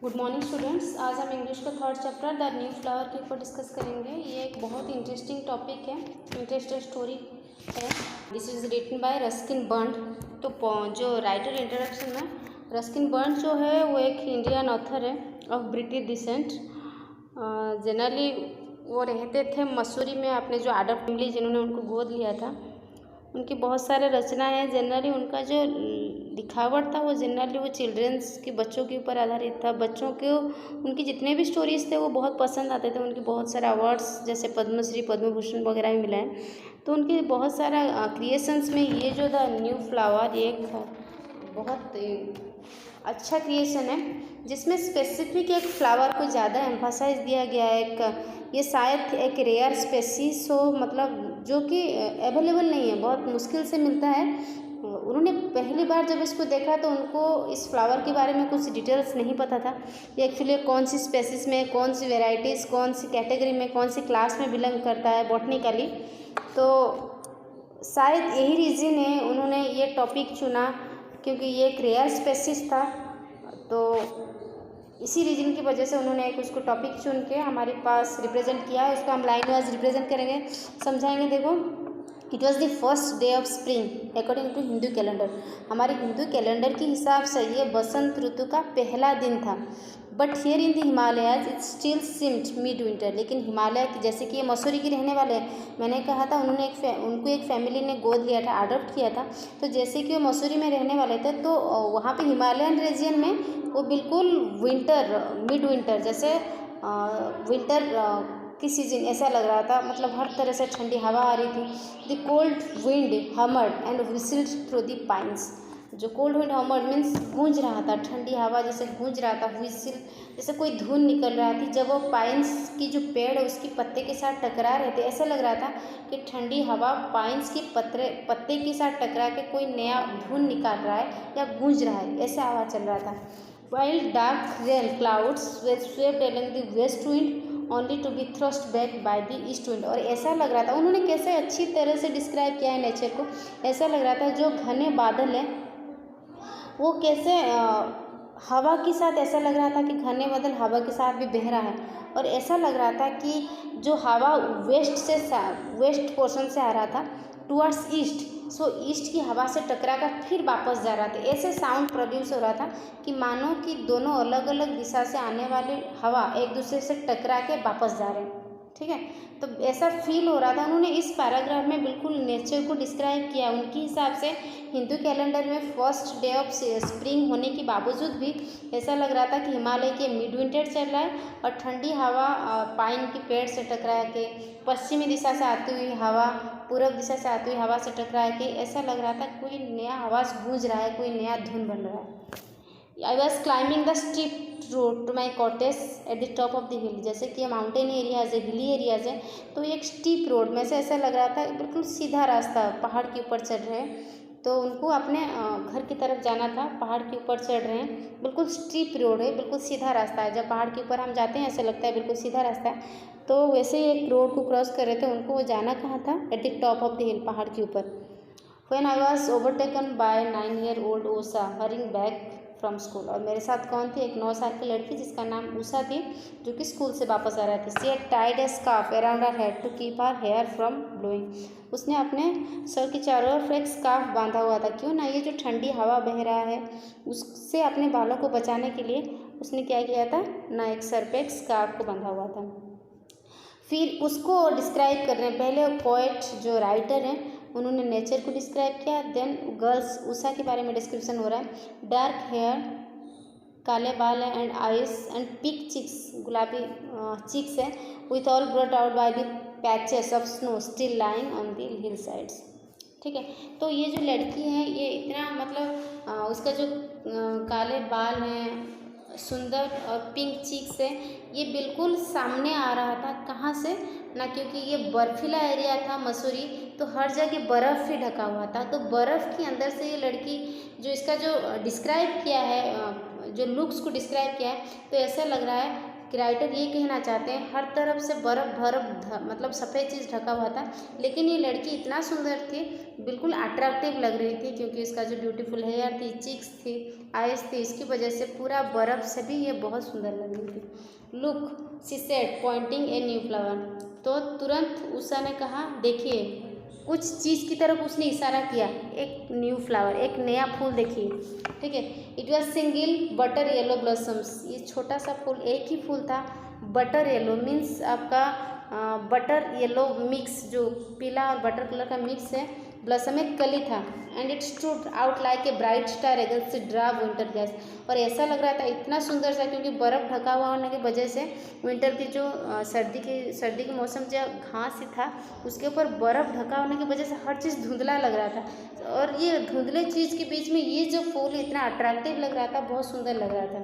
Good morning students. आज हम English का third chapter the new flower के ऊपर डिस्कस करेंगे। ये एक बहुत इंटरेस्टिंग टॉपिक है, इंटरेस्टिंग स्टोरी है। This is written by Ruskin Bird. तो जो राइटर इंट्रोडक्शन में, रस्किन बर्ड जो है वो एक इंडियन ऑथर है ऑफ ब्रिटिश डिसेंट। जनरली वो रहते थे मसूरी में, अपने जो अडॉप्ट फैमिली जिन्होंने उनको गोद लिया था उनकी बहुत सारे रचना है। जनरली उनका जो लिखावट था वो जनरली वो चिल्ड्रंस के बच्चों के ऊपर आधारित था। बच्चों को उनके जितने भी स्टोरीज थे वो बहुत पसंद आते थे। उनके बहुत सारे अवार्ड्स जैसे पद्मश्री, पद्म भूषण वगैरह भी मिला है। तो उनके बहुत सारा क्रिएशंस में ये जो द न्यू फ्लावर ये एक बहुत अच्छा क्रिएशन है, जिसमें स्पेसिफिक एक फ्लावर को ज़्यादा एम्फासाइज दिया गया है। एक ये शायद एक रेयर स्पेसीज हो, मतलब जो कि अवेलेबल नहीं है, बहुत मुश्किल से मिलता है। उन्होंने पहली बार जब इसको देखा तो उनको इस फ्लावर के बारे में कुछ डिटेल्स नहीं पता था। ये एक्चुअली कौन सी स्पेसीज में, कौन सी वेराइटीज़, कौन सी कैटेगरी में, कौन सी क्लास में बिलोंग करता है बॉटनिकली। तो शायद यही रीज़न है उन्होंने ये टॉपिक चुना, क्योंकि ये एक रेयर स्पेसीज था। तो इसी रीजन की वजह से उन्होंने एक उसको टॉपिक चुन के हमारे पास रिप्रेजेंट किया है। उसको हम लाइन वाइज रिप्रेजेंट करेंगे, समझाएंगे। देखो, it was the first day of spring according to Hindu calendar. हमारे हिंदू कैलेंडर के हिसाब से ये बसंत ऋतु का पहला दिन था। But here in the Himalayas it still seemed mid winter. लेकिन हिमालय की, जैसे कि ये मसूरी के रहने वाले हैं, मैंने कहा था उन्होंने उनको एक फैमिली ने गोद लिया था, अडॉप्ट किया था। तो जैसे कि वो मसूरी में रहने वाले थे, तो वहाँ पे हिमालयन रीजन में वो बिल्कुल विंटर, मिड विंटर, जैसे विंटर की सीजन ऐसा लग रहा था। मतलब हर तरह से ठंडी हवा आ रही थी। The cold wind hummed and whistled through the pines. जो कोल्ड विंड हमर्ड मीन्स गूंज रहा था, ठंडी हवा जैसे गूंज रहा था, विसिल जैसे कोई धुन निकल रहा थी। जब वो पाइन्स की जो पेड़ है उसकी पत्ते के साथ टकरा रहे थे, ऐसा लग रहा था कि ठंडी हवा पाइन्स की पत्ते के साथ टकरा के कोई नया धुन निकाल रहा है या गूंज रहा है, ऐसा आवाज़ चल रहा था। While dark rain clouds were swept along the west wind only to be thrust back by the east wind। और ऐसा लग रहा था, उन्होंने कैसे अच्छी तरह से डिस्क्राइब किया है नेचर को। ऐसा लग रहा था जो घने बादल है वो कैसे हवा के साथ, ऐसा लग रहा था कि घने बादल हवा के साथ भी बह रहा है। और ऐसा लग रहा था कि जो हवा वेस्ट पोर्शन से आ रहा था टुवर्ड्स ईस्ट, सो ईस्ट की हवा से टकरा कर फिर वापस जा रहा था। ऐसे साउंड प्रोड्यूस हो रहा था कि मानो कि दोनों अलग अलग दिशा से आने वाली हवा एक दूसरे से टकरा के वापस जा रहे हैं। ठीक है, तो ऐसा फील हो रहा था। उन्होंने इस पैराग्राफ में बिल्कुल नेचर को डिस्क्राइब किया। उनके हिसाब से हिंदू कैलेंडर में फर्स्ट डे ऑफ स्प्रिंग होने के बावजूद भी ऐसा लग रहा था कि हिमालय के मिड विंटर चल रहा है और ठंडी हवा पाइन के पेड़ से टकरा के, पश्चिमी दिशा से आती हुई हवा पूर्व दिशा से आती हुई हवा से टकरा के, ऐसा लग रहा था कोई नया आवाज़ गूंज रहा है, कोई नया धुन बन रहा है। I was climbing the steep road to my cottage at the top of the hill. जैसे कि माउंटेन एरियाज है, हिली एरियाज है, तो एक स्टीप रोड में से ऐसा लग रहा था बिल्कुल सीधा रास्ता, पहाड़ के ऊपर चढ़ रहे हैं। तो उनको अपने घर की तरफ जाना था, पहाड़ के ऊपर चढ़ रहे हैं, बिल्कुल स्टीप रोड है, बिल्कुल सीधा रास्ता है। जब पहाड़ के ऊपर हम जाते हैं ऐसा लगता है बिल्कुल सीधा रास्ता है, तो वैसे ही एक रोड को क्रॉस कर रहे थे। उनको वो जाना कहाँ था? Eight the top of the हिल, पहाड़ के ऊपर। When I was overtaken by 9-year-old Usha hurrying back from school. और मेरे साथ कौन थी? एक 9 साल की लड़की जिसका नाम उषा थी, जो कि स्कूल से वापस आ रही थी। She had tied a scarf around her head to keep her hair from blowing. उसने अपने सर के चारों ओर एक स्कार्फ बांधा हुआ था। क्यों ना, ये जो ठंडी हवा बह रहा है उससे अपने बालों को बचाने के लिए उसने क्या किया था ना, एक सर पे एक स्कार्फ को बांधा हुआ था। फिर उसको डिस्क्राइब कर रहे हैं। पहले पोएट जो राइटर हैं उन्होंने नेचर को डिस्क्राइब किया, देन गर्ल्स उषा के बारे में डिस्क्रिप्शन हो रहा है। डार्क हेयर, काले बाल है, and eyes and pink cheeks, गुलाबी चिक्स है, with all brought out by the patches of snow still lying on the hill sides. ठीक है, तो ये जो लड़की है ये इतना मतलब उसका जो काले बाल हैं, सुंदर और पिंक चीक्स है, ये बिल्कुल सामने आ रहा था। कहाँ से ना, क्योंकि ये बर्फीला एरिया था मसूरी, तो हर जगह बर्फ़ ही ढका हुआ था। तो बर्फ़ के अंदर से ये लड़की जो इसका जो डिस्क्राइब किया है, जो लुक्स को डिस्क्राइब किया है, तो ऐसा लग रहा है कि राइटर ये कहना चाहते हैं हर तरफ से बर्फ़ मतलब सफ़ेद चीज़ ढका हुआ था, लेकिन ये लड़की इतना सुंदर थी बिल्कुल अट्रैक्टिव लग रही थी, क्योंकि इसका जो ब्यूटीफुल हेयर थी, चिक्स थी, आइज थी, इसकी वजह से पूरा बर्फ़ से भी ये बहुत सुंदर लग रही थी। Look she said pointing a new flower, तो तुरंत उषा ने कहा देखिए, कुछ चीज़ की तरफ उसने इशारा किया, एक न्यू फ्लावर, एक नया फूल देखिए, ठीक है। It was single butter yellow blossoms, ये छोटा सा फूल, एक ही फूल था। बटर येलो मीन्स आपका बटर येलो मिक्स, जो पीला और बटर कलर का मिक्स है। ब्लॉसम एक कली था। And it stood out like a bright star against the dry winter gas, और ऐसा लग रहा था इतना सुंदर सा, क्योंकि बर्फ़ ढका हुआ होने की वजह से विंटर की जो सर्दी के मौसम जो घास ही था उसके ऊपर बर्फ़ ढका होने की वजह से हर चीज़ धुंधला लग रहा था, और ये धुंधले चीज़ के बीच में ये जो फूल इतना अट्रैक्टिव लग रहा था, बहुत सुंदर लग रहा था।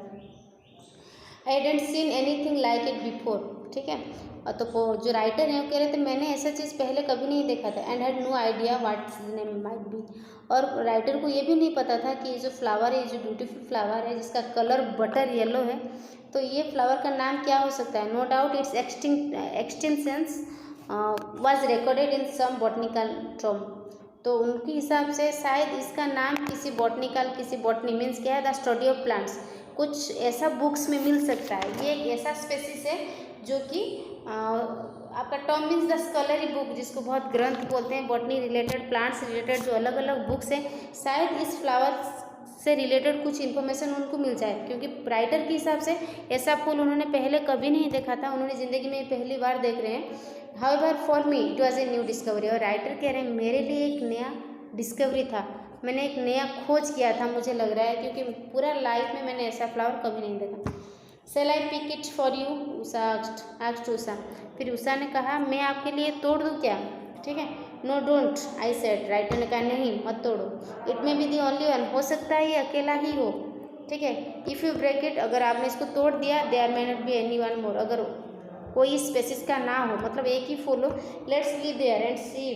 I didn't seen anything like it before, ठीक है। तो जो राइटर हैं वो कह रहे थे मैंने ऐसा चीज़ पहले कभी नहीं देखा था। And had no idea what name might be, और राइटर को ये भी नहीं पता था कि ये जो फ्लावर है, जो ब्यूटीफुल फ्लावर है जिसका कलर बटर येलो है, तो ये फ्लावर का नाम क्या हो सकता है। No doubt its extensions was recorded in some botanical term, तो उनके हिसाब से शायद इसका नाम किसी बॉटनी मीन्स क्या है, द स्टडी ऑफ प्लांट्स, कुछ ऐसा बुक्स में मिल सकता है। ये एक ऐसा स्पेसिस है जो कि आपका term means the scholarly book, जिसको बहुत ग्रंथ बोलते हैं, बॉटनी रिलेटेड, प्लांट्स रिलेटेड जो अलग अलग बुक्स हैं, शायद इस फ्लावर से रिलेटेड कुछ इन्फॉर्मेशन उनको मिल जाए, क्योंकि राइटर के हिसाब से ऐसा फूल उन्होंने पहले कभी नहीं देखा था, उन्होंने ज़िंदगी में पहली बार देख रहे हैं। However for me it was a new discovery, और राइटर कह रहे हैं मेरे लिए एक नया डिस्कवरी था, मैंने एक नया खोज किया था, मुझे लग रहा है, क्योंकि पूरा लाइफ में मैंने ऐसा फ्लावर कभी नहीं देखा। Shall I pick it for you, Usha asked Usha, फिर उषा ने कहा मैं आपके लिए तोड़ दूँ क्या, ठीक है। No don't I said, writer ने कहा नहीं मत तोड़ो। It may be the only one, हो सकता है ये अकेला ही हो, ठीक है। इफ़ यू ब्रेक इट, अगर आपने इसको तोड़ दिया, there may not be any one more, अगर कोई स्पेसिस का ना हो, मतलब एक ही फूल हो, let's leave there and see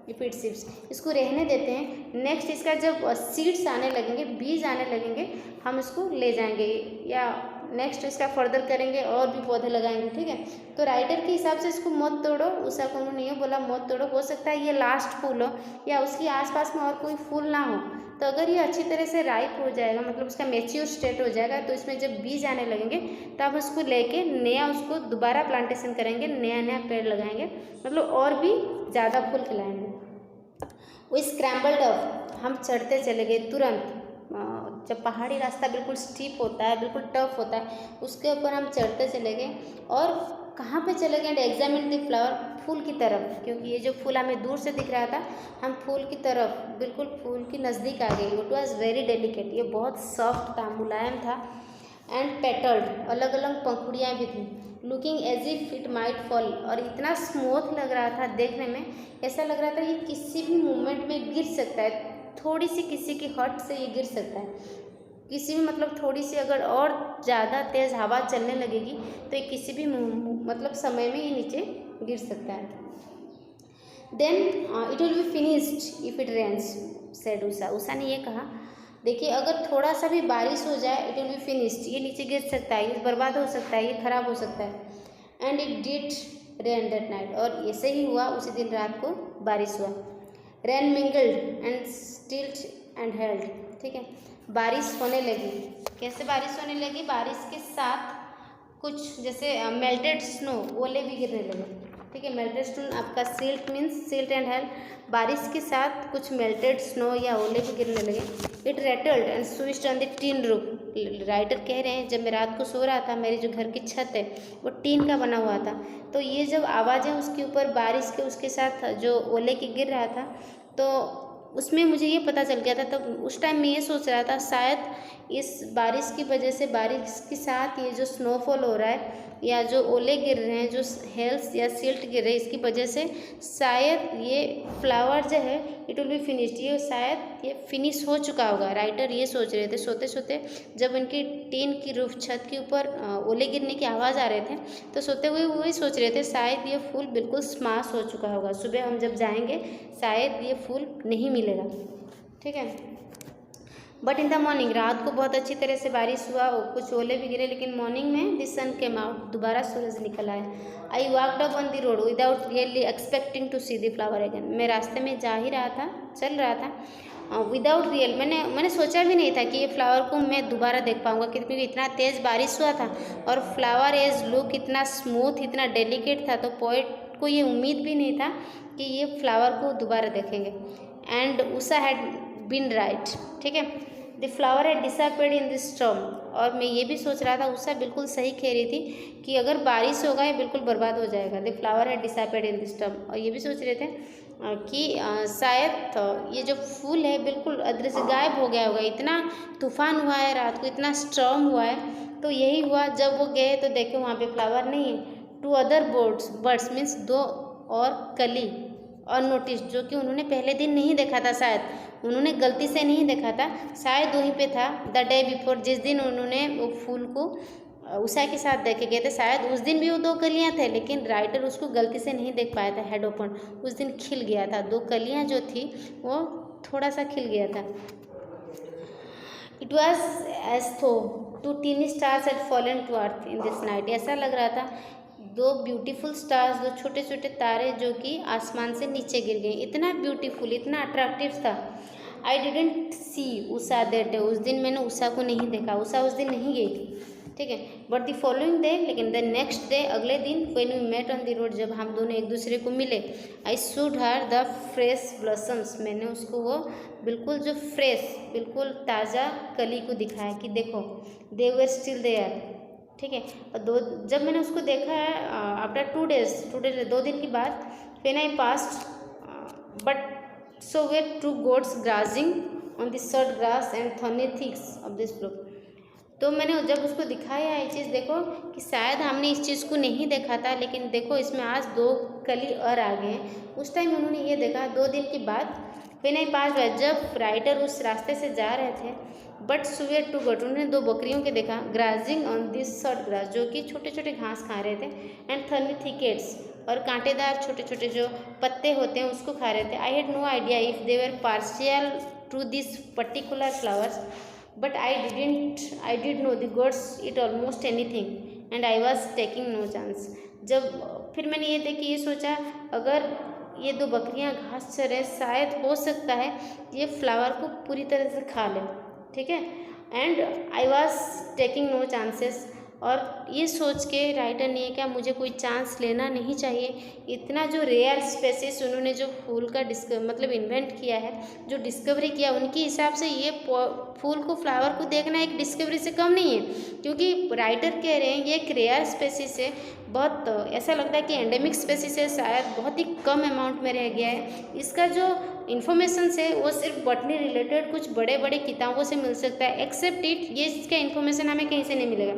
if it seeds, इसको रहने देते हैं, नेक्स्ट इसका जब सीड्स आने लगेंगे, बीज आने लगेंगे, हम इसको ले जाएंगे, या नेक्स्ट इसका फर्दर करेंगे और भी पौधे लगाएंगे, ठीक है। तो राइटर के हिसाब से इसको मत तोड़ो, उषा को उन्होंने ये बोला मत तोड़ो, हो सकता है ये लास्ट फूल हो या उसके आसपास में और कोई फूल ना हो, तो अगर ये अच्छी तरह से राइप हो जाएगा, मतलब उसका मैच्योर स्टेट हो जाएगा, तो इसमें जब बीज आने लगेंगे तब उसको लेके नया उसको दोबारा प्लांटेशन करेंगे, नया नया पेड़ लगाएंगे, मतलब और भी ज़्यादा फूल खिलाएंगे। वो स्क्रैम्बल्ड अप, हम चढ़ते चले गए तुरंत, जब पहाड़ी रास्ता बिल्कुल स्टीप होता है, बिल्कुल टफ होता है, उसके ऊपर हम चढ़ते चले गए, और कहाँ पे चले गए, एंड एग्जामिन द फ्लावर, फूल की तरफ, क्योंकि ये जो फूल हमें दूर से दिख रहा था, हम फूल की तरफ, बिल्कुल फूल की नज़दीक आ गए। इट वॉज वेरी डेलिकेट, ये बहुत सॉफ्ट था, मुलायम था। एंड पेटल्ड, अलग अलग पंखुड़ियाँ भी थी। Looking as if it might fall, और इतना स्मूथ लग रहा था देखने में, ऐसा लग रहा था ये किसी भी मोमेंट में गिर सकता है, थोड़ी सी किसी की हट से ये गिर सकता है, किसी भी मतलब थोड़ी सी अगर और ज़्यादा तेज़ हवा चलने लगेगी तो ये किसी भी मतलब समय में ये नीचे गिर सकता है। Then it will be finished if it rains, said Usha, Usha ने ये कहा देखिए अगर थोड़ा सा भी बारिश हो जाए इट विल बी फिनिश्ड, ये नीचे गिर सकता है, ये बर्बाद हो सकता है, ये खराब हो सकता है। And it did rain that night, और ऐसे ही हुआ, उसी दिन रात को बारिश हुआ। रेन मिंगल्ड एंड स्टिल्ट एंड हेल्ड, ठीक है, बारिश होने लगी। कैसे बारिश होने लगी, बारिश के साथ कुछ जैसे मेल्टेड स्नो, ओले भी गिरने लगे, ठीक है। मेल्टेड स्नो आपका silt means silt and held, बारिश के साथ कुछ मेल्टेड स्नो या ओले भी गिरने लगे। It rattled and swished on the tin roof, writer कह रहे हैं जब मैं रात को सो रहा था, मेरे जो घर की छत है वो टीन का बना हुआ था, तो ये जब आवाज़ें उसके ऊपर बारिश के उसके साथ जो ओले की गिर रहा था, तो उसमें मुझे ये पता चल गया था। तब उस टाइम मैं ये सोच रहा था शायद इस बारिश की वजह से, बारिश के साथ ये जो स्नोफॉल हो रहा है या जो ओले गिर रहे हैं, जो हेल्स या सिल्ट गिर रहे हैं, इसकी वजह से शायद ये फ्लावर जो है इट विल बी फिनिश्ड, ये शायद ये फिनिश हो चुका होगा। राइटर ये सोच रहे थे सोते सोते, जब उनकी टीन की रूफ छत के ऊपर ओले गिरने की आवाज़ आ रहे थे, तो सोते हुए वही सोच रहे थे शायद ये फूल बिल्कुल स्माश हो चुका होगा, सुबह हम जब जाएंगे शायद ये फूल नहीं मिलेगा, ठीक है। बट इन द मॉर्निंग, रात को बहुत अच्छी तरह से बारिश हुआ और कुछ ओले भी गिरे, लेकिन मॉर्निंग में द सन केम आउट, दोबारा सूरज निकल आया। I walked up on the road without really expecting to see the flower again, मैं रास्ते में जा ही रहा था, चल रहा था विदाउट रियल, मैंने सोचा भी नहीं था कि ये फ्लावर को मैं दोबारा देख पाऊँगा, क्योंकि इतना तेज़ बारिश हुआ था और फ्लावर एज लुक इतना स्मूथ, इतना डेलिकेट था, तो पोइट को ये उम्मीद भी नहीं था कि ये फ्लावर को दोबारा देखेंगे। And Usha had been right, ठीक है। The flower had disappeared in this storm, और मैं ये भी सोच रहा था, उषा बिल्कुल सही कह रही थी कि अगर बारिश होगा ये बिल्कुल बर्बाद हो जाएगा। The flower had disappeared in this storm, और ये भी सोच रहे थे कि शायद ये जो फूल है बिल्कुल अदृश्य गायब हो गया होगा, इतना तूफान हुआ है रात को, इतना स्टॉर्म हुआ है। तो यही हुआ, जब वो गए तो देखे वहाँ पे फ्लावर नहीं है। टू अदर बर्ड्स मीन्स दो और कली और नोटिस, जो कि उन्होंने पहले दिन नहीं देखा था, शायद उन्होंने गलती से नहीं देखा था, शायद वहीं पे था द डे बिफोर, जिस दिन उन्होंने वो फूल को उषा के साथ देखे गए थे, शायद उस दिन भी वो दो कलियां थे, लेकिन राइटर उसको गलती से नहीं देख पाया था। हेड ओपन, उस दिन खिल गया था, दो कलियां जो थी वो थोड़ा सा खिल गया था। It was as though two tiny stars had fallen to earth in this night, ऐसा लग रहा था दो ब्यूटीफुल स्टार्स, दो छोटे छोटे तारे जो कि आसमान से नीचे गिर गए, इतना ब्यूटीफुल, इतना अट्रैक्टिव था। I didn't C Usha that day, उस दिन मैंने उषा को नहीं देखा, उषा उस दिन नहीं गई थी, ठीक है। बट द फॉलोइंग डे, लेकिन द नेक्स्ट डे, अगले दिन, when we met on the road, जब हम दोनों एक दूसरे को मिले, I showed her the fresh blossoms, मैंने उसको वो बिल्कुल जो फ्रेश, बिल्कुल ताज़ा कली को दिखाया कि देखो दे वर स्टिल देयर, ठीक है। और जब मैंने उसको देखा है आफ्टर 2 days 2 दिन के बाद, when I passed but so were 2 goats grazing on the short grass and thorny twigs of this brook, तो मैंने जब उसको दिखाया ये चीज़, देखो कि शायद हमने इस चीज़ को नहीं देखा था, लेकिन देखो इसमें आज 2 कली और आ गए हैं। उस टाइम उन्होंने ये देखा 2 दिन के बाद, व्हेन आई पास बाय, जब राइटर उस रास्ते से जा रहे थे, बट सुवेर 2 goats, उन्होंने 2 बकरियों के देखा, ग्राजिंग ऑन दिस शॉर्ट ग्रास, जो कि छोटे छोटे घास खा रहे थे, एंड थर्नी थिकेट्स, और कांटेदार छोटे छोटे जो पत्ते होते हैं उसको खा रहे थे। I had no idea if they were partial to this particular flowers, but I did know the goats eat almost anything and I was taking no chance। जब फिर मैंने ये देखी, ये सोचा, अगर ये 2 बकरियां घास चरे, शायद हो सकता है ये फ्लावर को पूरी तरह से खा ले, ठीक है। And I was taking no chances, और ये सोच के राइटर ने क्या, मुझे कोई चांस लेना नहीं चाहिए। इतना जो रेयर स्पेसिस उन्होंने जो फूल का मतलब इन्वेंट किया है, जो डिस्कवरी किया, उनके हिसाब से ये फूल को, फ्लावर को देखना एक डिस्कवरी से कम नहीं है, क्योंकि राइटर कह रहे हैं ये एक रेयर स्पेसिस है, बहुत ऐसा लगता है कि एंडेमिक स्पेसिस है, शायद बहुत ही कम अमाउंट में रह गया है। इसका जो इन्फॉर्मेशन है वो सिर्फ बॉटनी रिलेटेड कुछ बड़े बड़े किताबों से मिल सकता है, एक्सेप्ट इट, ये इसका इन्फॉर्मेशन हमें कहीं से नहीं मिलेगा।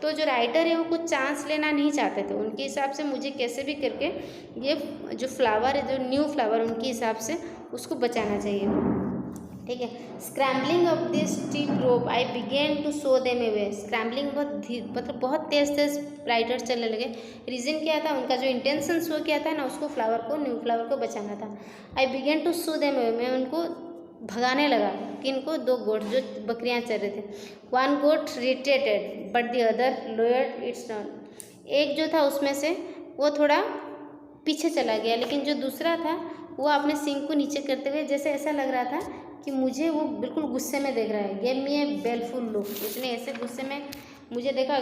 तो जो राइटर है वो कुछ चांस लेना नहीं चाहते थे, उनके हिसाब से मुझे कैसे भी करके ये जो फ्लावर है, जो न्यू फ्लावर, उनके हिसाब से उसको बचाना चाहिए, ठीक है। Scrambling off this steep rope I began to shoo them away, scrambling मतलब बहुत तेज राइडर चलने लगे। रीज़न क्या था, उनका जो इंटेंशन शो किया था ना, उसको फ्लावर को, न्यू फ्लावर को बचाना था। I began to shoo them away, मैं उनको भगाने लगा, किनको, 2 गोट जो बकरियां चल रहे थे। 1 goat retreated but the other lowered its turn, एक जो था उसमें से वो थोड़ा पीछे चला गया, लेकिन जो दूसरा था वो अपने सींग को नीचे करते हुए, जैसे ऐसा लग रहा था कि मुझे वो बिल्कुल गुस्से में देख रहा है। गेव मी ए बेलफुल लुक, उसने ऐसे गुस्से में मुझे देखा।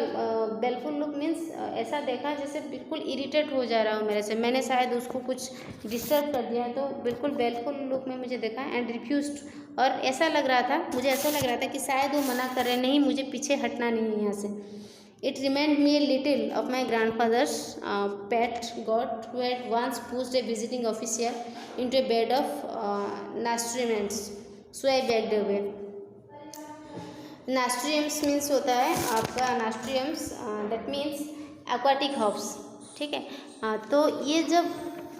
बेलफुल लुक मीन्स ऐसा देखा जैसे बिल्कुल इरिटेट हो जा रहा हो मेरे से, मैंने शायद उसको कुछ डिस्टर्ब कर दिया, तो बिल्कुल बेलफुल लुक में मुझे देखा। एंड रिफ्यूज्ड, और ऐसा लग रहा था, मुझे ऐसा लग रहा था कि शायद वो मना कर रहे, नहीं मुझे पीछे हटना नहीं है यहाँ से। It reminded me a little of my grandfather's pet goat who had once pushed a visiting official into a bed of nasturtiums, so I backed away। Nasturtiums means होता है आपका, nasturtiums that means aquatic hops, ठीक है। तो ये जब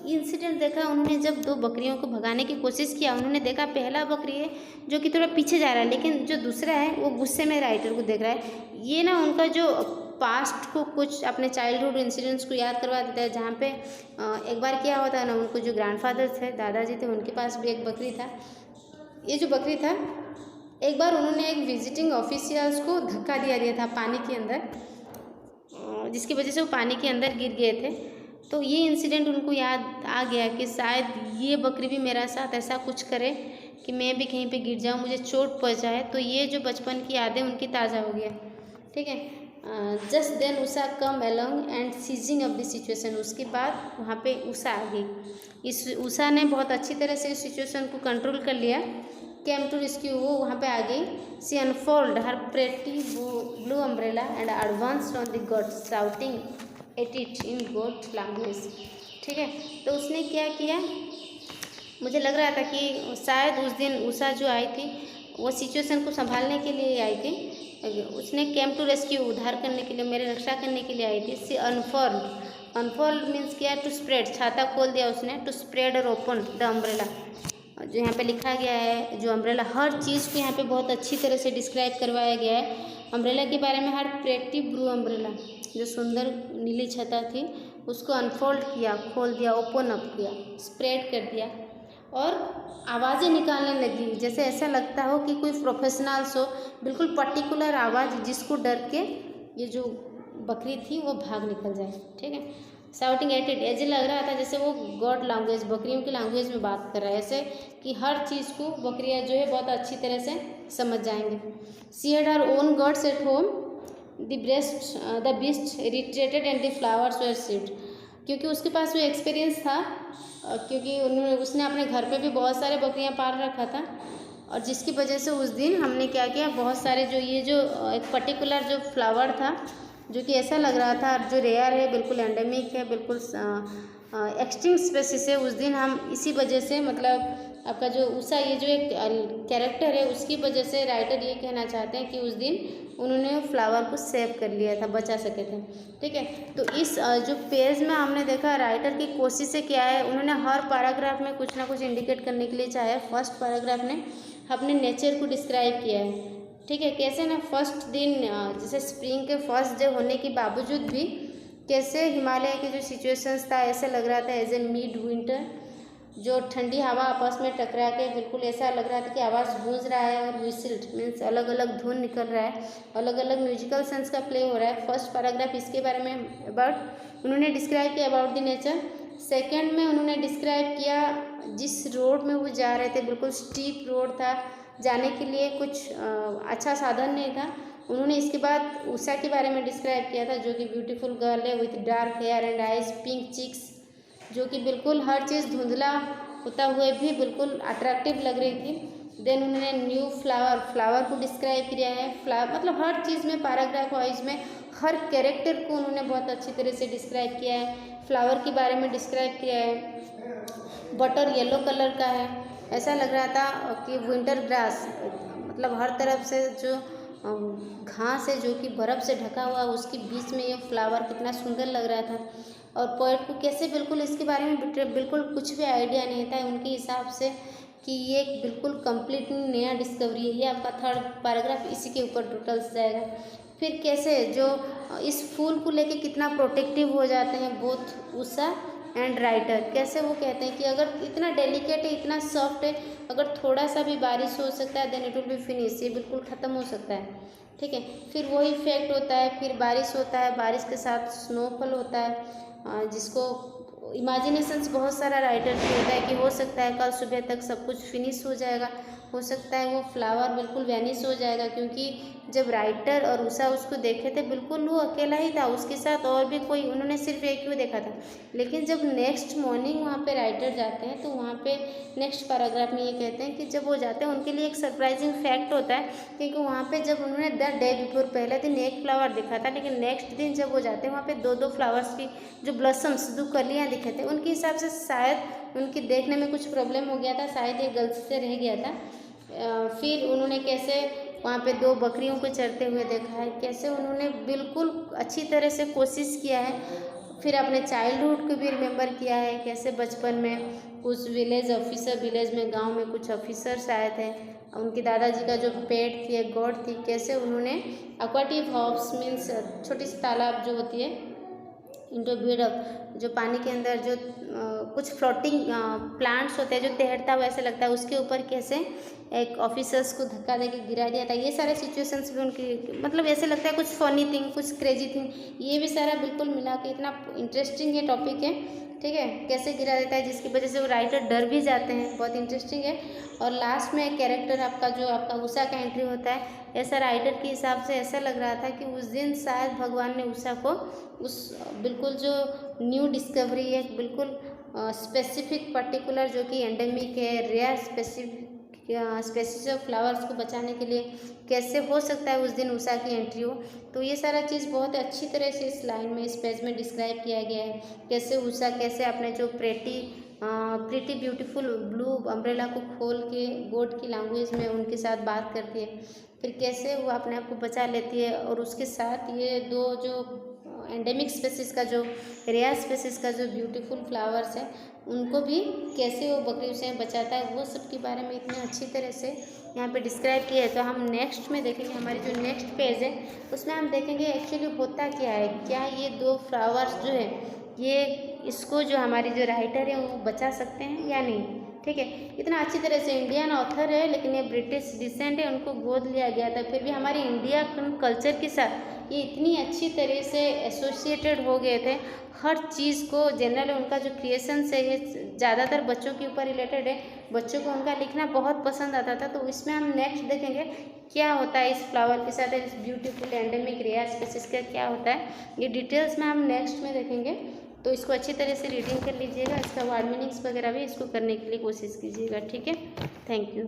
incident देखा उन्होंने, जब 2 बकरियों को भगाने की कोशिश किया, उन्होंने देखा पहला बकरी है जो कि थोड़ा पीछे जा रहा है, लेकिन जो दूसरा है वो गुस्से में राइटर को देख रहा है। ये ना उनका जो पास्ट को, कुछ अपने चाइल्डहुड इंसिडेंट्स को याद करवा देता है, जहाँ पे एक बार क्या होता है ना, उनको जो ग्रैंडफादर थे, दादाजी थे, उनके पास भी एक बकरी था। ये जो बकरी था एक बार उन्होंने एक विजिटिंग ऑफिशियल्स को धक्का दिया था पानी के अंदर, जिसकी वजह से वो पानी के अंदर गिर गए थे। तो ये इंसिडेंट उनको याद आ गया कि शायद ये बकरी भी मेरा साथ ऐसा कुछ करे कि मैं भी कहीं पे गिर जाऊँ, मुझे चोट पहुँचाए। तो ये जो बचपन की यादें उनकी ताज़ा हो गया। ठीक है। Just then Usha come along and seizing of the situation. उसके बाद वहाँ पे उषा आ गई। इस उषा ने बहुत अच्छी तरह से इस सिचुएशन को कंट्रोल कर लिया। केम टू रेस्क्यू, वो वहाँ पे आ गई। She unfold her pretty blue umbrella and advanced on the goat shouting at it in goat language. ठीक है। तो उसने क्या किया, मुझे लग रहा था कि शायद उस दिन उषा जो आई थी वो सिचुएशन को संभालने के लिए आई थी। उसने केम टू रेस्क्यू, उद्धार करने के लिए, मेरे रक्षा करने के लिए आई थी। सी अनफोल्ड मीन्स क्या, टू स्प्रेड, छाता खोल दिया उसने। टू स्प्रेड और ओपन द अम्ब्रेला, जो यहाँ पे लिखा गया है, जो अम्ब्रेला, हर चीज़ को यहाँ पे बहुत अच्छी तरह से डिस्क्राइब करवाया गया है अम्ब्रेला के बारे में। हर प्रेटी ब्लू अम्ब्रेला, जो सुंदर नीली छता थी, उसको अनफोल्ड किया, खोल दिया, ओपन अप किया, स्प्रेड कर दिया और आवाज़ें निकालने लगी, जैसे ऐसा लगता हो कि कोई प्रोफेशनल्स हो, बिल्कुल पर्टिकुलर आवाज़ जिसको डर के ये जो बकरी थी वो भाग निकल जाए। ठीक है। शाउटिंग एट इट, ऐसे लग रहा था जैसे वो गॉड लैंग्वेज, बकरियों की लैंग्वेज में बात कर रहा है, ऐसे कि हर चीज़ को बकरियाँ जो है बहुत अच्छी तरह से समझ जाएंगे। She had her own gods at home, the beast retreated and the flowers were saved. क्योंकि उसके पास वो एक्सपीरियंस था, क्योंकि उसने अपने घर पे भी बहुत सारे बकरियाँ पाल रखा था, और जिसकी वजह से उस दिन हमने क्या किया, बहुत सारे जो ये जो एक पर्टिकुलर जो फ्लावर था, जो कि ऐसा लग रहा था जो रेयर है, बिल्कुल एंडेमिक है, बिल्कुल एक्सटिंक्ट स्पेसीज है, उस दिन हम इसी वजह से, मतलब आपका जो उषा ये जो एक कैरेक्टर है, उसकी वजह से राइटर ये कहना चाहते हैं कि उस दिन उन्होंने फ्लावर को सेव कर लिया था, बचा सके थे। ठीक है। तो इस जो पेज में हमने देखा राइटर की कोशिश क्या है, उन्होंने हर पैराग्राफ में कुछ ना कुछ इंडिकेट करने के लिए चाहे। फर्स्ट पैराग्राफ ने अपने नेचर को डिस्क्राइब किया है। ठीक है। कैसे ना, फर्स्ट दिन जैसे स्प्रिंग के फर्स्ट डे होने के बावजूद भी कैसे हिमालय के जो सिचुएशंस था, ऐसे लग रहा था एज ए मिड विंटर, जो ठंडी हवा आपस में टकरा के बिल्कुल ऐसा लग रहा था कि आवाज़ गूंज रहा है, और विसिल्ड मीन्स अलग अलग धुन निकल रहा है, अलग अलग म्यूजिकल सेंस का प्ले हो रहा है। फर्स्ट पैराग्राफ इसके बारे में अबाउट उन्होंने डिस्क्राइब किया, अबाउट द नेचर। सेकेंड में उन्होंने डिस्क्राइब किया जिस रोड में वो जा रहे थे, बिल्कुल स्टीप रोड था, जाने के लिए कुछ अच्छा साधन नहीं था। उन्होंने इसके बाद उषा के बारे में डिस्क्राइब किया था, जो कि ब्यूटीफुल गर्ल है with dark hair and eyes, pink cheeks, जो कि बिल्कुल हर चीज़ धुंधला होता हुए भी बिल्कुल अट्रैक्टिव लग रही थी। देन उन्होंने न्यू फ्लावर को डिस्क्राइब किया है। मतलब हर चीज़ में पैराग्राफ वाइज में हर कैरेक्टर को उन्होंने बहुत अच्छी तरह से डिस्क्राइब किया है। फ्लावर के बारे में डिस्क्राइब किया है। बटर येलो कलर का है, ऐसा लग रहा था कि विंटर ग्रास, मतलब हर तरफ से जो घास है जो कि बर्फ़ से ढका हुआ, उसके बीच में ये फ्लावर कितना सुंदर लग रहा था। और पोएट को कैसे बिल्कुल इसके बारे में बिल्कुल कुछ भी आइडिया नहीं था उनके हिसाब से, कि ये बिल्कुल कंप्लीट नया डिस्कवरी है। ये आपका थर्ड पैराग्राफ इसी के ऊपर डिटेल्स जाएगा। फिर कैसे जो इस फूल को लेके कितना प्रोटेक्टिव हो जाते हैं बोथ उषा एंड राइटर, कैसे वो कहते हैं कि अगर इतना डेलिकेट है, इतना सॉफ्ट है, अगर थोड़ा सा भी बारिश हो सकता है then it will be finish, ये बिल्कुल ख़त्म हो सकता है। ठीक है। फिर वही इफेक्ट होता है, फिर बारिश होता है, बारिश के साथ स्नोफॉल होता है, जिसको इमेजिनेशंस बहुत सारा राइटर की होता है कि हो सकता है कल सुबह तक सब कुछ फिनिश हो जाएगा, हो सकता है वो फ्लावर बिल्कुल वैनिश हो जाएगा। क्योंकि जब राइटर और उषा उसको देखे थे बिल्कुल वो अकेला ही था, उसके साथ और भी कोई, उन्होंने सिर्फ एक ही देखा था। लेकिन जब नेक्स्ट मॉर्निंग वहाँ पे राइटर जाते हैं तो वहाँ पे नेक्स्ट पैराग्राफ में ये कहते हैं कि जब वो जाते हैं उनके लिए एक सरप्राइजिंग फैक्ट होता है, क्योंकि वहाँ पे जब उन्होंने द डे बिफोर पहले दिन एक फ्लावर दिखा था, लेकिन नेक्स्ट दिन जब वो जाते हैं वहाँ पे दो फ्लावर्स की जो ब्लॉसम्स, जो कलियाँ दिखे थे, उनके हिसाब से शायद उनकी देखने में कुछ प्रॉब्लम हो गया था, शायद ये गलती से रह गया था। फिर उन्होंने कैसे वहाँ पे 2 बकरियों को चरते हुए देखा है, कैसे उन्होंने बिल्कुल अच्छी तरह से कोशिश किया है। फिर अपने चाइल्डहुड को भी रिमेंबर किया है, कैसे बचपन में उस विलेज में गांव में कुछ ऑफिसर्स आए थे, उनके दादाजी का जो पेट थी, एक गॉड थी, कैसे उन्होंने एक्वाटिव हॉप्स मीन्स छोटी सी तालाब जो होती है इंटू बिल्डअप, जो पानी के अंदर जो कुछ फ्लोटिंग प्लांट्स होते हैं जो तैरता हुआ ऐसा लगता है, उसके ऊपर कैसे एक ऑफिसर्स को धक्का देके गिरा दिया था। ये सारे सिचुएशंस भी उनकी मतलब ऐसे लगता है कुछ फनी थिंग, कुछ क्रेजी थिंग, ये भी सारा बिल्कुल मिला के इतना इंटरेस्टिंग ये टॉपिक है। ठीक है, कैसे गिरा देता है जिसकी वजह से वो राइटर डर भी जाते हैं, बहुत इंटरेस्टिंग है। और लास्ट में एक कैरेक्टर आपका जो आपका उषा का एंट्री होता है, ऐसा राइटर के हिसाब से ऐसा लग रहा था कि उस दिन शायद भगवान ने उषा को उस बिल्कुल जो न्यू डिस्कवरी है, बिल्कुल स्पेसिफिक पर्टिकुलर जो कि एंडेमिक है, रेयर स्पेसीज ऑफ फ्लावर्स को बचाने के लिए कैसे हो सकता है उस दिन उषा की एंट्री हो। तो ये सारा चीज़ बहुत अच्छी तरह से इस लाइन में, इस पेज में डिस्क्राइब किया गया है। कैसे उषा कैसे अपने जो प्रीटी ब्यूटीफुल ब्लू अम्ब्रेला को खोल के गोड की लैंग्वेज में उनके साथ बात करती है, फिर कैसे वो अपने आप को बचा लेती है, और उसके साथ ये दो जो एंडेमिक स्पेसीज का जो रेयर स्पेसीज का जो ब्यूटीफुल फ्लावर्स है उनको भी कैसे वो बकरी उसे बचाता है, वो सब के बारे में इतने अच्छी तरह से यहाँ पे डिस्क्राइब किया है। तो हम नेक्स्ट में देखेंगे, हमारी जो नेक्स्ट पेज है उसमें हम देखेंगे एक्चुअली होता क्या है, क्या ये दो फ्लावर्स जो है ये इसको जो हमारी जो राइटर है वो बचा सकते हैं या नहीं। ठीक है, इतना अच्छी तरह से इंडियन ऑथर है लेकिन ये ब्रिटिश डिसेंट है, उनको गोद लिया गया था, फिर भी हमारी इंडिया कल्चर के साथ ये इतनी अच्छी तरह से एसोसिएटेड हो गए थे। हर चीज़ को जनरल उनका जो क्रिएशंस है ये ज़्यादातर बच्चों के ऊपर रिलेटेड है, बच्चों को उनका लिखना बहुत पसंद आता था। तो इसमें हम नेक्स्ट देखेंगे क्या होता है इस फ्लावर के साथ, इस ब्यूटीफुल एंडेमिक रेयर स्पीशीज का क्या होता है, ये डिटेल्स में हम नेक्स्ट में देखेंगे। तो इसको अच्छी तरह से रीडिंग कर लीजिएगा, इसका वर्ड मीनिंग्स वगैरह भी इसको करने के लिए कोशिश कीजिएगा। ठीक है, थैंक यू।